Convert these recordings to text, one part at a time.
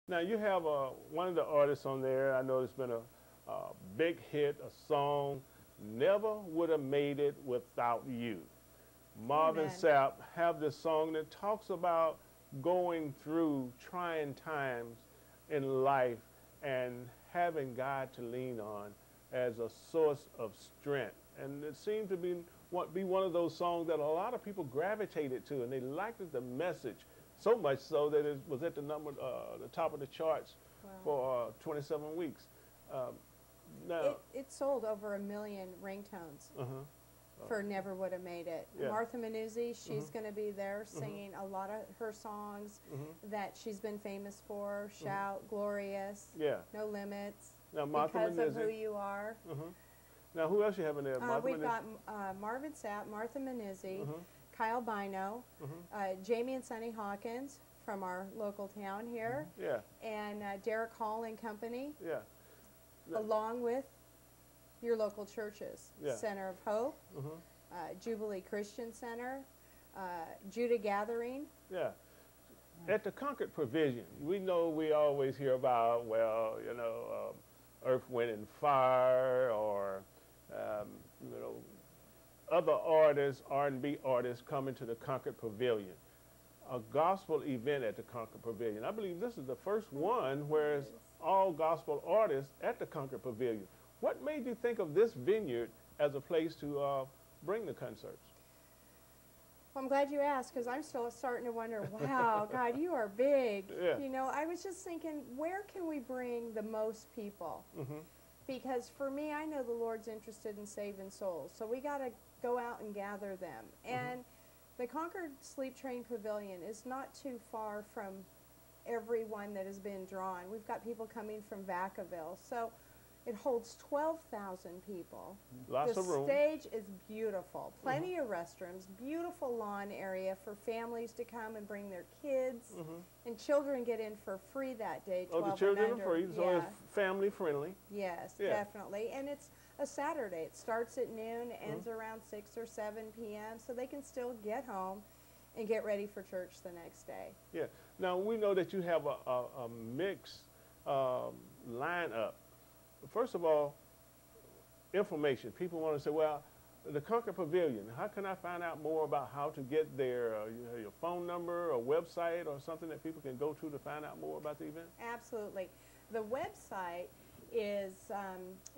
Now you have one of the artists on there. I know it's been a big hit, a song, "Never Would Have Made It Without You." Marvin Amen. Sapp have this song that talks about going through trying times in life and having God to lean on as a source of strength. And it seemed to be one of those songs that a lot of people gravitated to, and they liked the message so much so that it was at the top of the charts Wow. for 27 weeks. Now, It sold over 1 million ringtones for Never Would Have Made It. Yeah. Martha Manuzzi, she's going to be there singing a lot of her songs that she's been famous for. Shout, Glorious, yeah. No Limits, Now, Martha Because of Who Manuzzi. You Are. Now, who else you have in there? Martha We've Manuzzi? got Marvin Sapp, Martha Manuzzi, Kyle Bino, Jamie and Sonny Hawkins from our local town here, Yeah, and Derek Hall and Company, yeah. along with your local churches, Yeah. Center of Hope, Jubilee Christian Center, Judah Gathering. Yeah. At the Concord Pavilion, we know we always hear about, well, you know, Earth, Wind, and Fire, or, you know, other artists, R&B artists coming to the Concord Pavilion. A gospel event at the Concord Pavilion. I believe this is the first one where it's all gospel artists at the Concord Pavilion. What made you think of this vineyard as a place to bring the concerts? Well, I'm glad you asked, because I'm still starting to wonder, wow, God, you are big. Yeah. You know, I was just thinking, where can we bring the most people? Because for me, I know the Lord's interested in saving souls, so we got to go out and gather them. And the Concord Sleep Train Pavilion is not too far from everyone that has been drawn. We've got people coming from Vacaville, so it holds 12,000 people. Lots the of room. stage is beautiful. Plenty of restrooms, beautiful lawn area for families to come and bring their kids. And children get in for free that day, 12 Oh, the children and are under. free, so Yeah. it's family friendly. Yes, Yeah. definitely. And it's a Saturday. It starts at noon, ends around 6 or 7 p.m., so they can still get home and get ready for church the next day. Yeah. Now, we know that you have a mixed lineup. First of all, information. People want to say, well, the Concord Pavilion, how can I find out more about how to get there? Your phone number, or website, or something that people can go to find out more about the event? Absolutely. The website is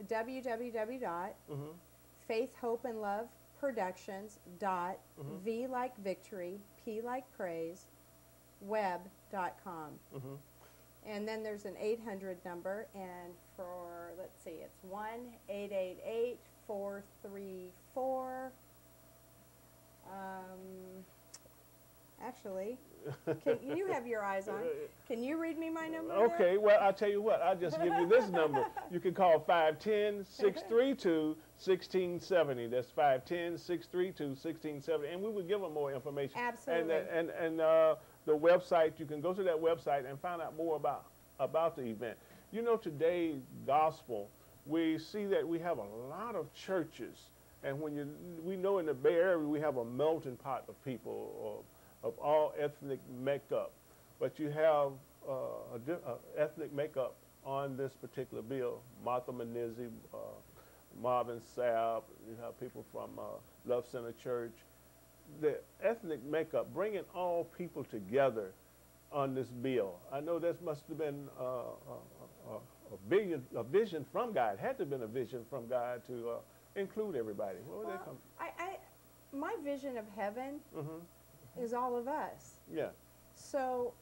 www.faithhopeandloveproductions.v like victory, p like praise, web.com. And then there's an 800 number, and for, let's see, it's 1-888-434. Actually, you have your eyes on. Can you read me my number? Okay, well, I'll tell you what. I'll just give you this number. You can call 510-632-1670. That's 510-632-1670. And we will give them more information. Absolutely. And the website, you can go to that website and find out more about the event. You know, today's gospel, we see that we have a lot of churches. And we know in the Bay Area we have a melting pot of people of all ethnic makeup. But you have ethnic makeup on this particular bill. Martha Manuzzi, Marvin Sapp, you have people from Love Center Church. The ethnic makeup, bringing all people together on this bill. I know that must have been a vision from God. It had to have been a vision from God to include everybody. Where would that come from? My vision of heaven is all of us. Yeah. So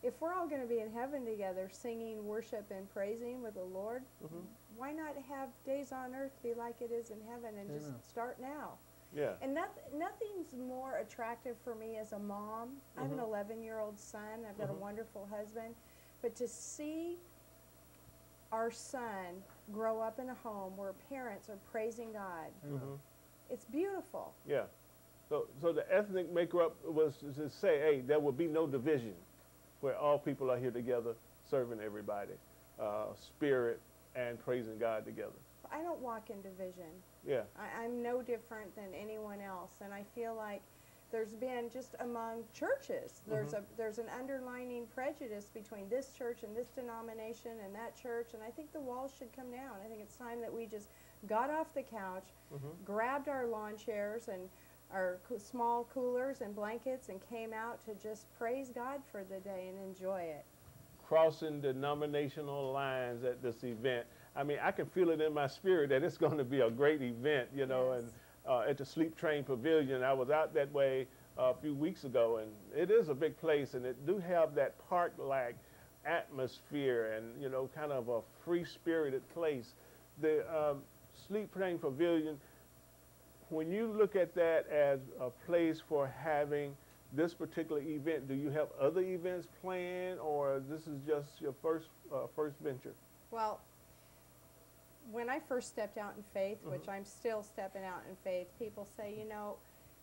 if we're all going to be in heaven together singing worship and praising with the Lord, why not have days on earth be like it is in heaven and just start now? Yeah. And nothing's more attractive for me as a mom. I have an 11-year-old son. I've got a wonderful husband. But to see our son grow up in a home where parents are praising God, it's beautiful. Yeah. So the ethnic makeup was to say, hey, there will be no division, where all people are here together serving everybody, spirit and praising God together. I don't walk in division. Yeah. I'm no different than anyone else, and I feel like there's been just among churches. There's an underlining prejudice between this church and this denomination and that church, and I think the walls should come down. I think it's time that we just got off the couch, grabbed our lawn chairs and our small coolers and blankets and came out to just praise God for the day and enjoy it. Crossing denominational lines at this event. I mean, I can feel it in my spirit that it's going to be a great event, you know, Yes. and at the Sleep Train Pavilion. I was out that way a few weeks ago, and it is a big place, and it do have that park-like atmosphere and, you know, kind of a free-spirited place. The Sleep Train Pavilion, when you look at that as a place for having this particular event, do you have other events planned, or this is just your first venture? Well, when I first stepped out in faith, which I'm still stepping out in faith, people say, you know,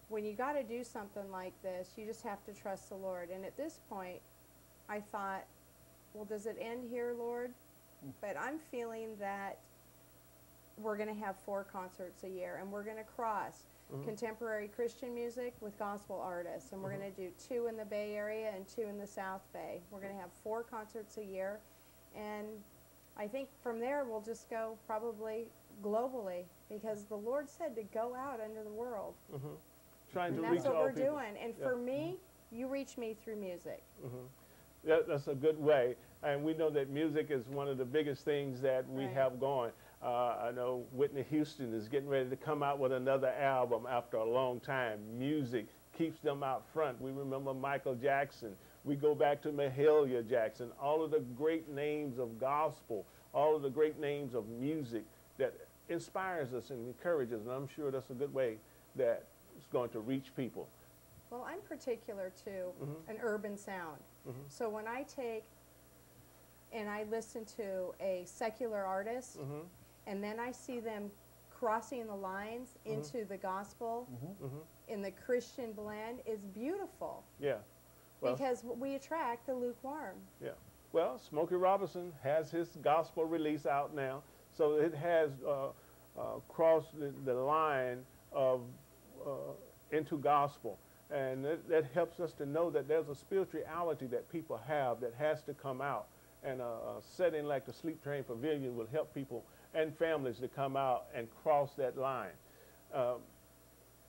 when you got to do something like this, you just have to trust the Lord. And at this point, I thought, well, does it end here, Lord? But I'm feeling that we're going to have 4 concerts a year, and we're going to cross contemporary Christian music with gospel artists, and we're going to do 2 in the Bay Area and 2 in the South Bay. We're going to have 4 concerts a year, and I think from there we'll just go probably globally, because the Lord said to go out into the world. Trying to And reach that's what all we're people. doing. And for me, you reach me through music. That's a good way, and we know that music is one of the biggest things that we have going. I know Whitney Houston is getting ready to come out with another album after a long time. Music keeps them out front. We remember Michael Jackson. We go back to Mahalia Jackson. All of the great names of gospel, all of the great names of music that inspires us and encourages, and I'm sure that's a good way that it's going to reach people. Well, I'm particular to an urban sound. So when I take and I listen to a secular artist, and then I see them crossing the lines into the gospel in the Christian blend, is beautiful. Yeah. Well, because we attract the lukewarm. Yeah. Well, Smokey Robinson has his gospel release out now, so it has crossed the line of into gospel. And that helps us to know that there's a spirituality that people have that has to come out. And a setting like the Sleep Train Pavilion will help people and families to come out and cross that line.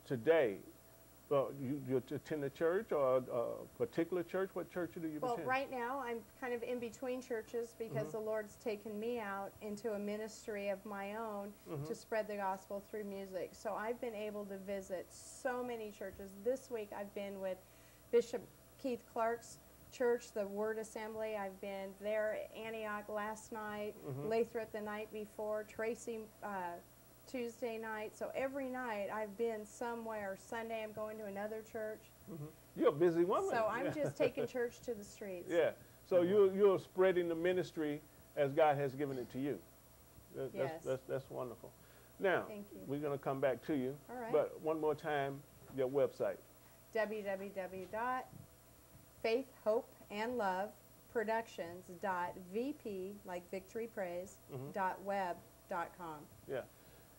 Today, you attend a church or a particular church? What church do you attend? Well, right now I'm kind of in between churches because the Lord's taken me out into a ministry of my own to spread the gospel through music. So I've been able to visit so many churches. This week I've been with Bishop Keith Clark's church, the Word Assembly. I've been there at Antioch last night, Lathrop the night before, Tracy Tuesday night. So every night I've been somewhere. Sunday I'm going to another church. You're a busy woman. So I'm just taking church to the streets. Yeah. So you're spreading the ministry as God has given it to you. That's wonderful. Now, Thank you. we're going to come back to you. All right. But one more time, your website. www.faithhopeandloveproductions.vp, like victory praise, .web.com. Yeah.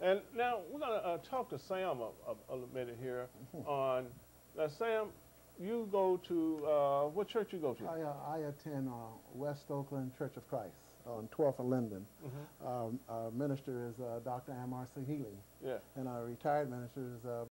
And now we're going to talk to Sam a minute here on, Sam, you go to, what church you go to? I attend West Oakland Church of Christ on 12th and Linden. Our minister is Dr. Amar Sahili. Yeah. And our retired minister is